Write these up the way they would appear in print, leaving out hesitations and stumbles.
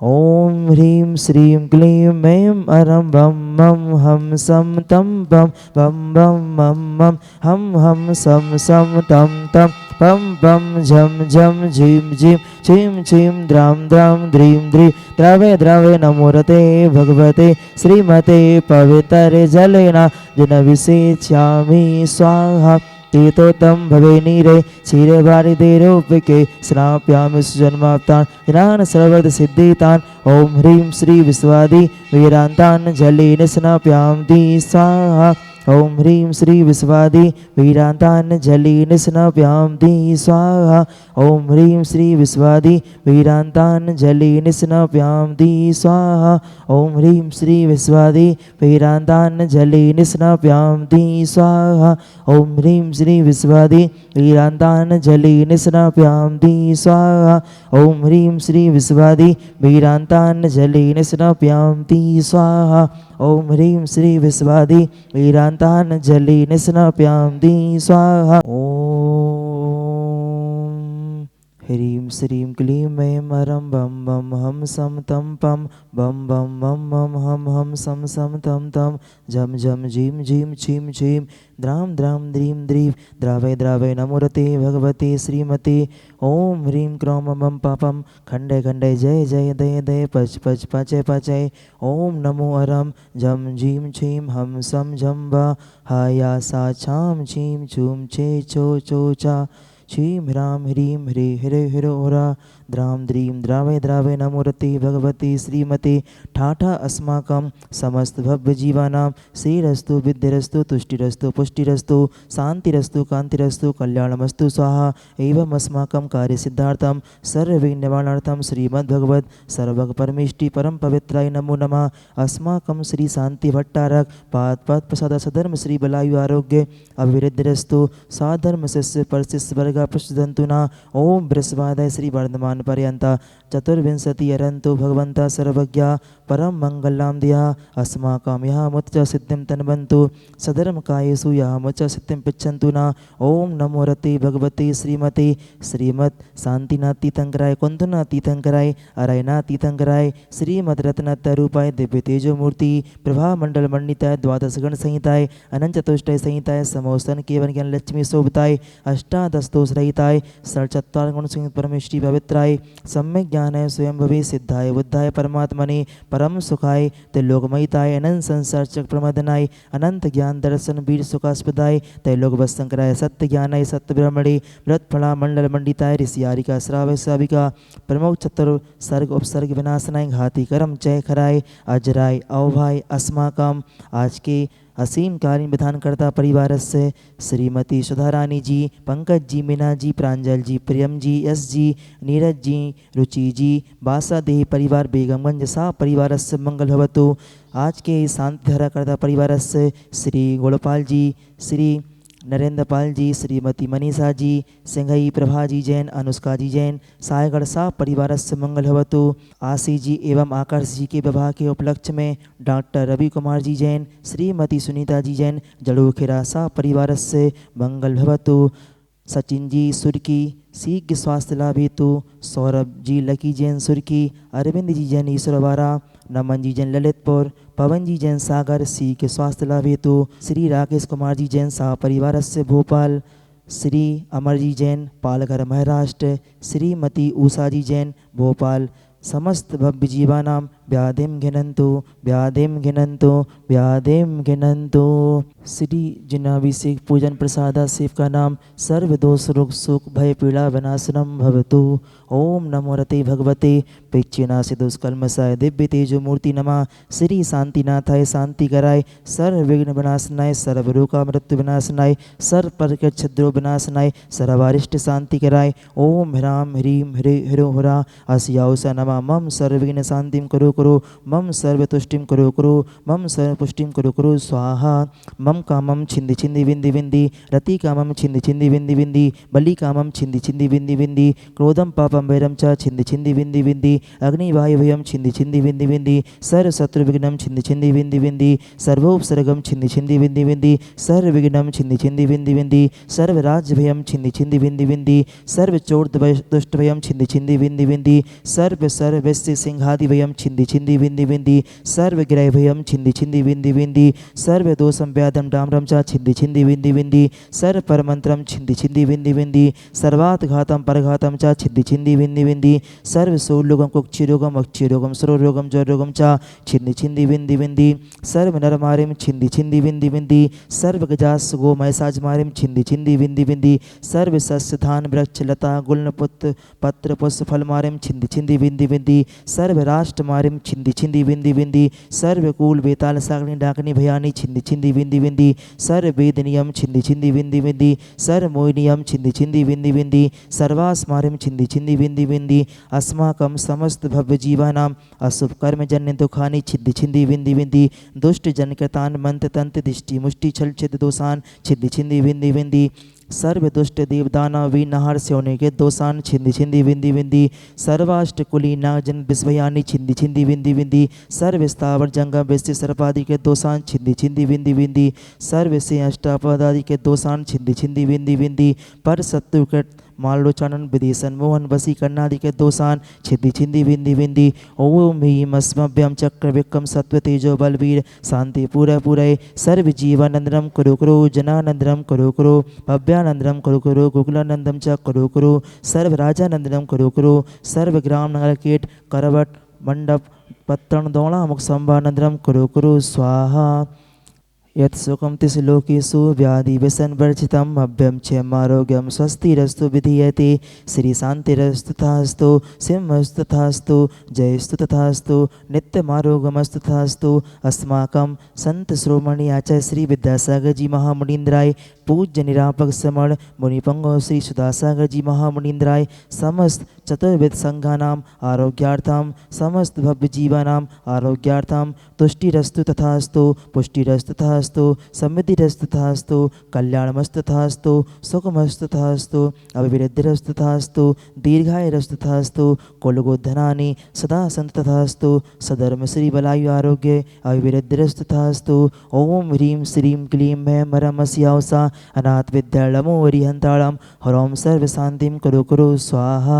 ओम ह्रीं श्रीं क्लीं ऐं अरं बम बम हम सम तम बम बम बम मम मम हम हम सम तम तम पम पम झम झम झीम झीम छीम छीम द्राम द्राम द्रीम द्रीम द्रवे द्रवे नमोरते भगवते श्रीमते पवित्रे जलेना जनविषेच्यामि स्वाहा तीर्थोत्तम भवे नीरे क्षीरे वारिदे रूपिके स्नाप्यामि सुजन्माप्तान् ज्ञान सर्वद सिद्धितान् ओम ह्रीं श्री विश्वादि वीरान्तान् जलेन स्नाप्यामि स्वाहा ओम ह्रीं श्री विश्वादि वीरान्तान् जलेन स्नाप्यामि स्वाहा ओम ह्रीं श्री विश्वादि वीरान्तान् जलेन स्नाप्यामि स्वाहा ओम ह्रीं श्री विश्वादि वीरान्तान् जलेन स्नाप्यामि स्वाहा ओम ह्रीं श्री विश्वादि वीरान्तान् जलेन स्नाप्यामि स्वाहा ओम ह्रीं श्री विश्वादि वीरान्तान् जलेन स्नाप्यामि स्वाहा ओम ह्रीं श्री विश्वादि वीरान्तान् जलेन स्नाप्यामि स्वाहा ओम ह्रीं श्रीं क्लीं ऐं अरं बम बम हम सम तम पम बम बम मम मम हम सम तम तम झम झम झीम झीम छीम छीम द्राम द्राम द्रीं द्रीं द्रावय द्रावय नमोरते भगवते श्रीमते ओम ह्रीं क्रोम मम पापम खंडे खंडे जय जय दय दय पच पच पचय पचय ओम नमो अरम झम झीम छीम हम सम झम बा हाया सा छाम छीम छूम छे छो छो चा छीं ह्रां ह्रीं ह्रे ह्रे ह्रो ह्रा द्रां द्रीं द्रावय द्रावय नमोरते भगवते श्रीमते ठाठा अस्माकं समस्त भव्य जीवानां श्रीरस्तु विद्यरस्तु तुष्टिरस्तु पुष्टिरस्तु शांतिरस्तु कांतिरस्तु कल्याणमस्तु स्वाहा एवं अस्माकं कार्यसिद्धार्थं सर्वविघ्ननिवारणार्थं श्रीमद्भगवत सर्वग परमेष्टि परम पवित्राय नमो नमः। अस्माकं श्री शांति भट्टारक पाद पाद प्रसाद सधर्म श्री बलायु आरोग्य अभिवृद्धिरस्तु साधर्म शिष्य परशिष्य वर्ग प्रसुदंतुना ओम बृहस्पति श्री वर्धमान पर्यंत चतुर्विंशति अरंतो भगवंता सर्वज्ञ परम मंगलाम दिया अस्माकं यह मुच्च सिद्धिं तन्वन्तु सधर्म कायेषु यह मुच्च सिद्धिं पिच्छन्तु न ओम नमो रते भगवते श्रीमते श्रीमद शांतिनाथ तीर्थंकराय कुंदना तीर्थंकराय अरयना तीर्थंकराय श्रीमद रत्नत्र रूपाय दिव्य तेजो मूर्ति प्रभा मंडल मंडिताय द्वादश गण संहिताय अनंत चतुष्टय संहिताय समोस्तन केवल ज्ञान लक्ष्मी शोभताय अष्टादश दोष रहिताय षट्चत्वार गुण संयुक्त परमेष्टि पवित्राय सम्यक ज्ञानाय स्वयं भवे सिद्धाय बुद्धाय परमात्मने परम सुखाय त्रैलोकमयिताय अनंत संसार चक्र प्रमदनाय अनंत ज्ञान दर्शन वीर सुखास्पदाय त्रैलोक वस्तंकराय सत्य ज्ञानाय सत्य ब्रह्मणे व्रत फला मंडल मंडिताय ऋषियारिका श्रावय साविका प्रमुख चतुर सर्ग उपसर्ग विनाशनाय घाती कर्म चय खराय अजराय अवभाय अस्माकम आज के असीम कार्य विधानकर्ता परिवार से श्रीमती सुधा रानी जी, पंकज जी, मीना जी, प्रांजल जी, प्रियम जी, यश जी, नीरज जी, रुचि जी, बासादेही परिवार बेगमगंज सा परिवार से मंगल भवतु। आज के शांति धारा कर्ता परिवार से श्री गोपाल जी, श्री नरेंद्र पाल जी, श्रीमती मनीषा जी, सिंघई प्रभा जी जैन, अनुष्का जी जैन, सायगढ़ सा परिवार से मंगल भवतु। आशी जी एवं आकर्ष जी के विवाह के उपलक्ष्य में डॉक्टर रवि कुमार जी जैन, श्रीमती सुनीता जी जैन, जड़ूखेरा सा परिवार से मंगल भवतु। सचिन जी सुर्की शीघ्र स्वास्थ्य लाभ हेतु, सौरभ जी लकी जैन सुर्की, अरविंद जी जैन ईश्वरवारा, नमन जी जैन ललितपुर, पवन जी जैन सागर शीघ्र स्वास्थ्य लाभ हेतु, श्री राकेश कुमार जी जैन सह परिवार से भोपाल, श्री अमर जी जैन पालघर महाराष्ट्र, श्रीमती उषा जी जैन भोपाल। समस्त भव्य जीवानां व्याधिं घिनन्तु व्याधिं घिनन्तु व्याधिं घिनन्तु। श्री जिनाभिषेक पूजन प्रसादा शिव का नाम सर्व दोष रोग सुख भय पीड़ा विनाशनम भवतु। ओम नमो रते भगवते पिच्चिनाशि दुष्कल्मषाय दिव्य तेजो मूर्ति नमः। श्री शांतिनाथाय शांति कराय सर्व विघ्न विनाशनाय सर्व रोगा मृत्यु विनाशनाय सर्व प्रकृत छिद्रो विनाशनाय सर्वारिष्ट शांति कराय। ओम ह्रां ह्रीं ह्रे ह्रो ह्रा अस्याउसा नमः। मम सर्व विघ्न शांतिं करो करो मम सर्व तुष्टिं करो करो मम सर्व पुष्टिं करो करो स्वाहा। मम कामम छिंदि छिंदि विंदि विंदि रति कामम छिंदि छिंदि विंदि विंदि बलि कामम छिंदि छिंदि विंदि विंदि क्रोधम पापम वैरम च छिंदि छिंदि विंदि विंदि अग्नि वायु भयम छिंदि छिंदि विंदि विंदि सर्व शत्रु विघ्नम छिंदि छिंदि विंदि विंदि सर्वोपसर्गम छिंदि छिंदि विंदि विंदि सर्व विघ्नम छिंदि छिंदि विंदि विंदि सर्व राज्य भयम छिंदि छिंदि विंदि विंदि सर्व चोर दुष्ट भयम छिंदि छिंदि विंदि विंदि सर्व सर्वस्य सिंहादिभयं छिन्धि छिन्धि विन्धि विन्धि सर्वग्रहभयं छिन्धि छिन्धि विन्धि विन्धि सर्वदोषं व्याधं डाम्रं च छिन्धि छिन्धि विन्धि विन्धि सर्वपरमन्त्रं छिन्धि छिन्धि विन्धि विन्धि सर्वात्घातं परघातं च छिन्धि छिन्धि विन्धि विन्धि सर्वसोल्लोगं कुक्षिरोगं अक्षिरोगं सरोरोगं जरोगं च छिन्धि छिन्धि विन्धि विन्धि सर्वनरमारिं छिन्धि छिन्धि विन्धि विन्धि सर्वगजास गो मैसाजमारिं छिन्धि छिन्धि विन्धि विन्धि सर्वसस्य धान वृक्ष लता गुल्न पुत्र पत्र पुष्प फलमारिं छिन्धि छिन्धि विन्धि विन्धि सर्वराष्ट्रमारिं छिन्धि छिन्धि विन्धि विन्धि सर्वकूल वेताल साग्नि डाकनि भयानि छिन्धि छिन्धि विन्धि विन्धि सर्ववेदनियं छिन्धि छिन्धि विन्धि विन्धि सर्वमोहिनियं छिन्धि छिन्धि विन्धि विन्धि सर्वास्मारिं छिन्धि छिन्धि विन्धि विन्धि अस्माकं समस्त भव्य जीवानाम् अशुभ कर्मजन्य दुखानि छिन्धि छिन्धि विन्धि विन्धि दुष्ट जनकृतान् मंत्र तंत्र दिष्टि मुष्टि छल छिद दोषान् छिन्धि छिन्धि विन्धि विन्धि सर्व दुष्ट देवदाना वीनहार सेवने के दोषान छिन्धि छिन्धि विन्धि विन्धि सर्वाष्टकुली नागजन विस्वयानी छिन्धि छिन्धि विन्धि विन्धि सर्व स्थावर जंगम वैश्य सर्पादि के दोषान छिन्धि छिन्धि विन्धि विन्धि सर्व से अष्टापदादि के दोषान छिन्धि छिन्धि विन्धि विन्धि पर शत्रुकृत मालोचानन विदेशन मोहन वसीकरणादि के दोषान छिन्धि छिन्धि विन्धि विन्धि ओम ह्रीम अस्मभ्यं चक्र विक्रम सत्व तेजो बलवीर शांति पूरा पूरे सर्व जीवानंदनम कुरु कुरु जनानंदनम कुरु कुरु भव्यानंदनम कुरु कुरु गोकुलानंदम च कुरु कुरु सर्व राजानंदनम कुरु कुरु सर्व ग्राम नगर कीट करवट मंडप पत्तन दौड़ा मुख संभानंदनम कुरु कुरु स्वाहा यत् सुखं तिसु लोकेषु व्याधि व्यसनवर्जितम् अभ्यं क्षेमारोग्यं स्वस्तिरस्तु विधीयते श्री शान्तिरस्तु तथास्तु सिंहस्तु तथास्तु जयस्तु तथास्तु नित्यमारोग्यमस्तु तथास्तु अस्माकं संत श्रोमणि आचार्य श्री विद्यासागर जी महामुनीन्द्राय पूज्य निरापक समण मुनिपंगो श्री सुधासागर जी महामुनीन्द्राय समस्त चतुर्विध संघानाम आरोग्यार्थम समस्त भव्य जीवानाम आरोग्यार्थम तुष्टिरस्तु तथास्तु पुष्टिरस्तु तथास्तु समृद्धिरस्तु तथास्तु कल्याणमस्तु तथास्तु सुखमस्तु तथास्तु अभिवृद्धिरस्तु तथास्तु दीर्घायुरस्तु तथास्तु कुलगोधनानि सदा सन्तु तथास्तु सधर्म श्री बलायु आरोग्य अभिवृद्धिरस्तु तथास्तु ओम ह्रीं श्रीं क्लीं मैं मरमस्यावसा अनाथ विद्यालमो हरिहंताड़म हरोम सर्व शांतिं कुरु कुरु स्वाहा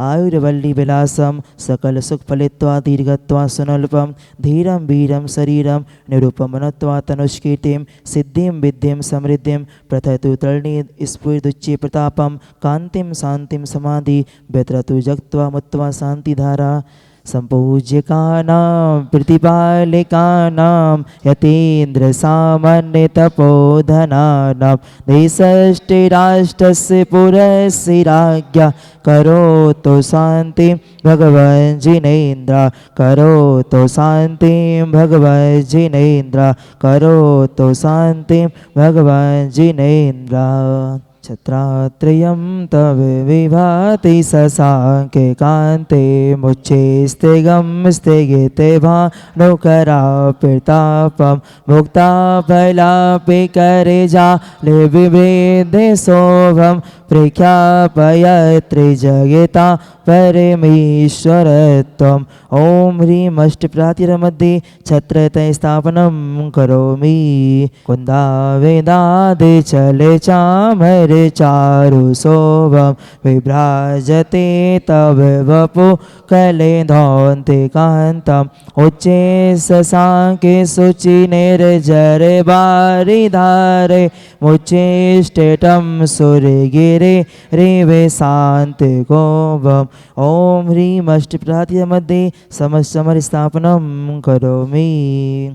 आयुर्वल्ली विलासम सकल सुख फलित्वा दीर्घत्वा सुनल्पम धीरम वीरम शरीरम निरुपमनत्वा तनुष्कीर्तिम सिद्धिं विद्धिं समृद्धिं प्रथयतु तरणि स्फुर्दुच्चे प्रतापम कांतिम शांतिम समाधि व्यत्रतु जगत्वा मुत्वा शांतिधारा संपूज्यकानां प्रतिपालिकानां यतीन्द्र सामान्य तपोधनानां देशष्टिराष्ट्रस्य पुरस्य राज्ञा करोतु शान्तिं भगवन् जिनेन्द्र करोतु शान्तिं भगवन् जिनेन्द्र करोतु शान्तिं भगवन् जिनेन्द्र छत्रात्रयं तव विभाति शशाङ्के कान्ते मुच्चे स्तिगं स्तिगिते भानुकरापितापं मुक्ता फलापि करे जाले विभेदे शोभं प्रख्यापयत्रिजगता परमेश्वरत्वम् ओम ह्रीं अष्टप्रातिरमध्ये छत्रतय स्थापनं करोमि कुन्दावेदादे चले चामर चारु शोभं विभ्राजते तव वपु कलेधौन्ते कान्तम् उच्चे शशाङ्के शुचि निर्जरे बारिधारे मुच्चेष्टेटं सुरगिरे रेवे शान्ति गोभम् ओम ह्रीं अष्टप्रातिमध्ये समस्तमर स्थापनं करोमि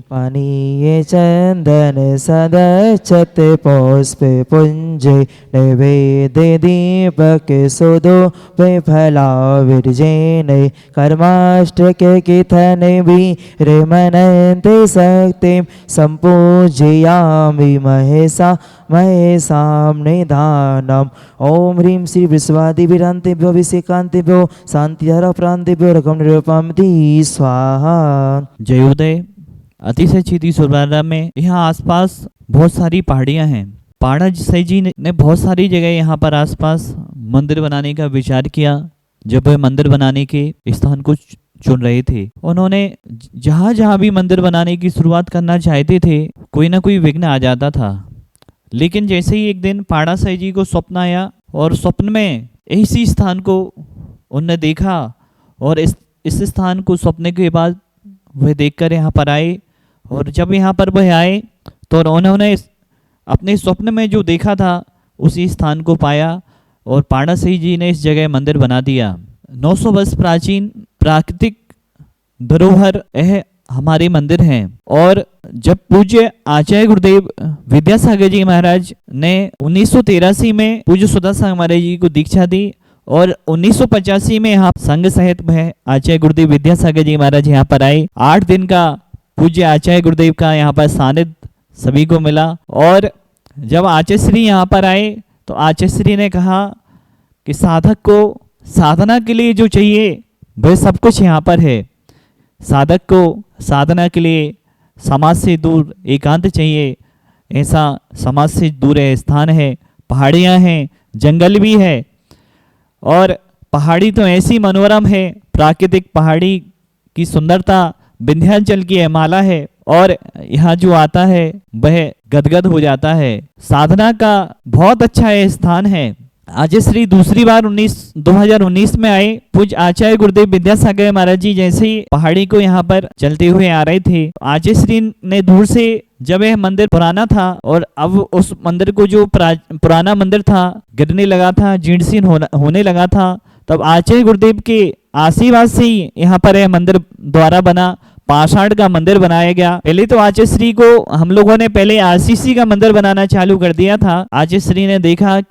पानीये चन्दन सदच्छत पुष्पे पुञ्जे नैवेद्य दीपके सुदो विफला विरजेने कर्माष्टके किथने वीरे मनन्ते शक्तिं सम्पूजयामि महेशा महेशां निधानम् ओम ह्रीं श्री विश्वादिभिरान्तेभ्यो अभिषेकान्तेभ्यो शान्तिधारा प्रान्तेभ्यो रकम निरूपमति स्वाहा। जयोदय अतिशय चीती सुरबारा में यहाँ आसपास बहुत सारी पहाड़ियाँ हैं। पहाड़ा सही जी ने बहुत सारी जगह यहाँ पर आसपास मंदिर बनाने का विचार किया। जब वह मंदिर बनाने के स्थान को चुन रहे थे, उन्होंने जहाँ जहाँ भी मंदिर बनाने की शुरुआत करना चाहते थे, कोई ना कोई विघ्न आ जाता था। लेकिन जैसे ही एक दिन पहाड़ा साई जी को स्वप्न आया और स्वप्न में इसी स्थान को उनने देखा और इस स्थान को सौंपने के बाद वह देखकर यहाँ पर आए, और जब यहाँ पर वह आए तो उन्होंने अपने स्वप्न में जो देखा था उसी स्थान को पाया, और पाणासई जी ने इस जगह मंदिर बना दिया। 900 वर्ष प्राचीन प्राकृतिक धरोहर यह हमारे मंदिर हैं। और जब पूज्य आचार्य गुरुदेव विद्यासागर जी महाराज ने 1983 में पूज्य सुधासागर महाराज जी को दीक्षा दी, और 1985 में यहाँ संघ सहित में आचार्य गुरुदेव विद्यासागर जी महाराज यहाँ पर आए। 8 दिन का पूज्य आचार्य गुरुदेव का यहाँ पर सानिध्य सभी को मिला। और जब आचार्य श्री यहाँ पर आए तो आचार्य श्री ने कहा कि साधक को साधना के लिए जो चाहिए वह सब कुछ यहाँ पर है। साधक को साधना के लिए समाज से दूर एकांत चाहिए, ऐसा समाज से दूर स्थान है, पहाड़ियाँ हैं, जंगल भी है। और पहाड़ी तो ऐसी मनोरम है, प्राकृतिक पहाड़ी की सुंदरता विंध्याचल की माला है, और यहाँ जो आता है वह गदगद हो जाता है। साधना का बहुत अच्छा ये स्थान है। आचार्य श्री दूसरी बार 2019 में आए। पूज्य आचार्य गुरुदेव विद्यासागर महाराज जी जैसे ही पहाड़ी को यहाँ पर चलते हुए आ रहे थे, आचार्य श्री ने दूर से, जब यह मंदिर पुराना था और अब उस मंदिर को जो पुराना मंदिर था गिरने लगा था, जीर्ण होने लगा था, तब आचार्य गुरुदेव के आशीर्वाद से ही यहाँ पर यह मंदिर द्वारा बना, पाषाण का मंदिर बनाया गया। पहले तो आचार्य श्री को हम लोगों ने पहले आरसीसी का मंदिर बनाना चालू कर दिया था। आचार्य श्री ने देखा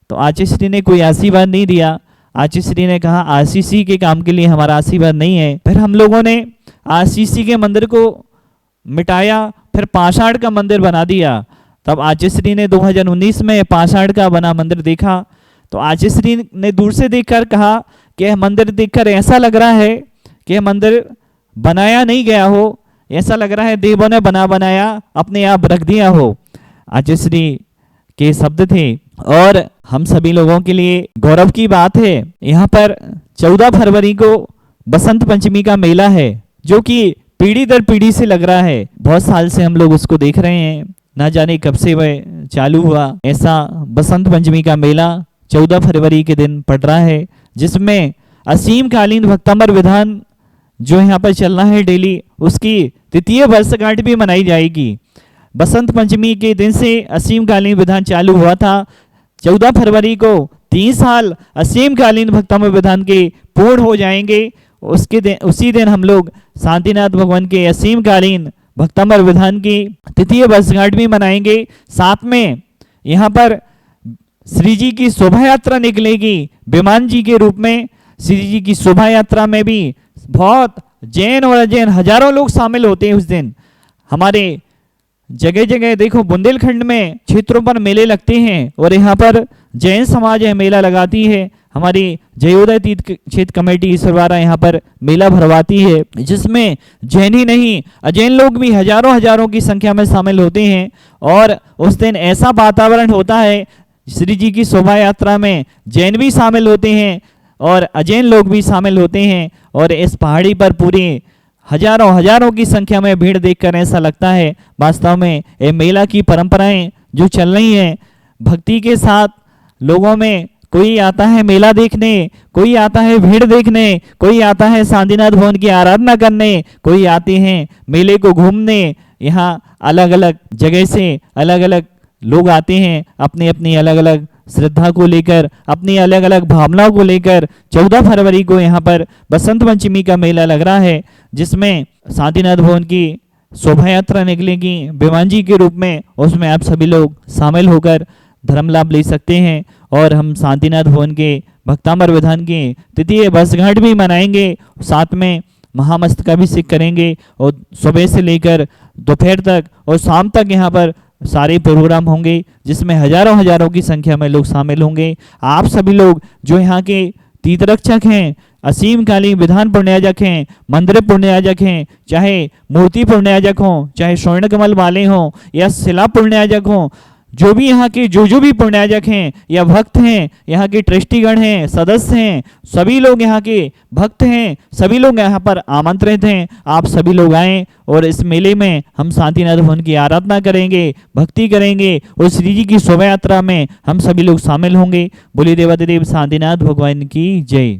तो आचार्य श्री ने कोई आशीर्वाद नहीं दिया। आचार्य श्री ने कहा आरसीसी के काम के लिए हमारा आशीर्वाद नहीं है। फिर हम लोगों ने आरसीसी के मंदिर को मिटाया, फिर पाषाण का मंदिर बना दिया। तब आचार्य श्री ने 2019 में पाषाण का बना मंदिर देखा तो आचार्य श्री ने दूर से देखकर कहा कि यह मंदिर देखकर ऐसा लग रहा है कि यह मंदिर बनाया नहीं गया हो, ऐसा लग रहा है देवों ने बनाया अपने आप रख दिया हो। आचार्य श्री के शब्द थे। और हम सभी लोगों के लिए गौरव की बात है, यहाँ पर 14 फरवरी को बसंत पंचमी का मेला है, जो कि पीढ़ी दर पीढ़ी से लग रहा है। बहुत साल से हम लोग उसको देख रहे हैं, ना जाने कब से वह चालू हुआ। ऐसा बसंत पंचमी का मेला 14 फरवरी के दिन पड़ रहा है, जिसमें असीमकालीन भक्तामर विधान जो यहाँ पर चल रहा है डेली, उसकी 3य वर्षगांठ भी मनाई जाएगी। बसंत पंचमी के दिन से असीमकालीन विधान चालू हुआ था। 14 फरवरी को 3 साल असीमकालीन भक्तामर विधान के पूर्ण हो जाएंगे। उसी दिन हम लोग शांतिनाथ भगवान के असीमकालीन भक्तामर विधान की 3य वर्षगांठ भी मनाएंगे। साथ में यहाँ पर श्री जी की शोभा यात्रा निकलेगी विमान जी के रूप में। श्री जी की शोभा यात्रा में भी बहुत जैन और अजैन हजारों लोग शामिल होते हैं उस दिन। हमारे जगह जगह देखो, बुंदेलखंड में क्षेत्रों पर मेले लगते हैं और यहाँ पर जैन समाज है मेला लगाती है। हमारी जयोदय तीर्थ क्षेत्र कमेटी इस बार यहाँ पर मेला भरवाती है, जिसमें जैन ही नहीं अजैन लोग भी हजारों की संख्या में शामिल होते हैं। और उस दिन ऐसा वातावरण होता है, श्री जी की शोभा यात्रा में जैन भी शामिल होते हैं और अजैन लोग भी शामिल होते हैं। और इस पहाड़ी पर पूरी हजारों की संख्या में भीड़ देखकर ऐसा लगता है वास्तव में ये मेला की परंपराएं जो चल रही हैं, भक्ति के साथ लोगों में, कोई आता है मेला देखने, कोई आता है भीड़ देखने, कोई आता है शांतिनाथ भवन की आराधना करने, कोई आते हैं मेले को घूमने। यहाँ अलग अलग जगह से अलग अलग लोग आते हैं अपनी अपनी अलग अलग श्रद्धा को लेकर, अपनी अलग अलग भावनाओं को लेकर। 14 फरवरी को यहाँ पर बसंत पंचमी का मेला लग रहा है, जिसमें शांतिनाथ भवन की शोभा यात्रा निकलेगी विमान जी के रूप में। उसमें आप सभी लोग शामिल होकर धर्म लाभ ले सकते हैं। और हम शांतिनाथ भवन के भक्तामर विधान की 3य वर्षगांठ भी मनाएंगे, साथ में महामस्तकाभिषेक करेंगे और सुबह से लेकर दोपहर तक और शाम तक यहाँ पर सारे प्रोग्राम होंगे, जिसमें हजारों की संख्या में लोग शामिल होंगे। आप सभी लोग जो यहाँ के तीर्थरक्षक हैं, असीमकालीन विधान पुण्याजक हैं, मंदिर पुण्याजक हैं, चाहे मूर्ति पुण्याजक हों, चाहे स्वर्ण कमल वाले हों या शिला पुण्याजक हों, जो भी यहाँ के जो भी पुण्याजक हैं या भक्त हैं, यहाँ के ट्रस्टीगण हैं, सदस्य हैं, सभी लोग यहाँ के भक्त हैं, सभी लोग यहाँ पर आमंत्रित हैं। आप सभी लोग आएँ और इस मेले में हम शांतिनाथ भवन की आराधना करेंगे, भक्ति करेंगे और श्री जी की शोभा यात्रा में हम सभी लोग शामिल होंगे। बोलिए देवाधिदेव शांतिनाथ भगवान की जय।